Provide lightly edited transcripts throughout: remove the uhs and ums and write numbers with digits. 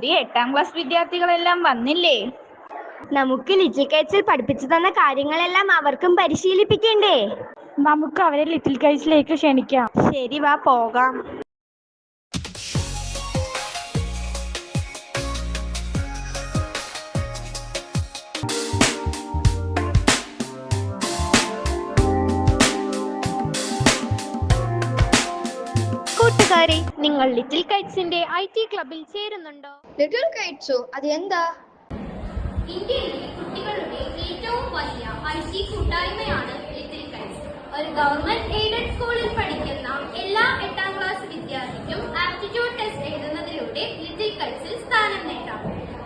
പുതിയ 8ാം ക്ലാസ് വിദ്യാർത്ഥികളെല്ലാം വന്നില്ലേ? നമുക്ക് ലിറ്റിൽ കൈറ്റ്സിൽ പഠിപ്പിച്ചു തന്ന കാര്യങ്ങളെല്ലാം അവർക്കും പരിശീലിപ്പിക്കണ്ടേ? നമുക്ക് അവരെ ലിറ്റിൽ കൈറ്റ്സിലേക്ക് ക്ഷണിക്കാം. ശരി, വാ പോകാം. കൂട്ടുകാരെ, നിങ്ങൾ ലിറ്റിൽ കൈറ്റ്സിന്റെ IT ക്ലബിൽ ചേരുന്നുണ്ടോ? ലിറ്റിൽ കൈറ്റ്സോ? അത് എന്താ? ഇന്ത്യയിലെ കുട്ടികളുടെ ഏറ്റവും വലിയ IT കൂട്ടായ്മയാണ് ലിറ്റിൽ കൈറ്റ്സ്. ഒരു ഗവൺമെന്റ് എയ്ഡഡ് സ്കൂളിൽ പഠിക്കുന്ന എല്ലാ 8ാം ക്ലാസ് വിദ്യാർത്ഥിക്കും ആപ്റ്റിറ്റ്യൂഡ് ടെസ്റ്റ് എഴുതുന്നതിലൂടെ ലിറ്റിൽ കൈറ്റ്സിൽ സ്ഥാനം നേടാം.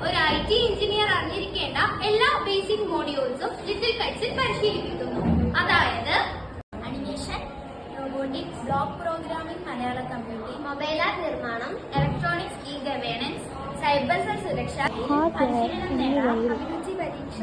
ഒരു IT എഞ്ചിനീയർ അറിഞ്ഞിരിക്കേണ്ട എല്ലാ ബേസിക് മോഡ്യൂൾസും ലിറ്റിൽ കൈറ്റ്സിൽ പരിശീലിപ്പിക്കുന്നു. അതായത് അനിമേഷൻ, റോബോട്ടിക്സ്, ബ്ലോക്ക് പ്രോഗ്രാമിംഗ്, മലയാള കമ്പ്യൂട്ടിംഗ്, മൊബൈൽ ആപ്പ് നിർമ്മാണം, ഇലക്ട്രോണിക്സ്, ഗവേണൻസ്, സൈബർ സെൽ സുരക്ഷ, പരിശീലനം നേടാം, അഭിരുചി പരീക്ഷ,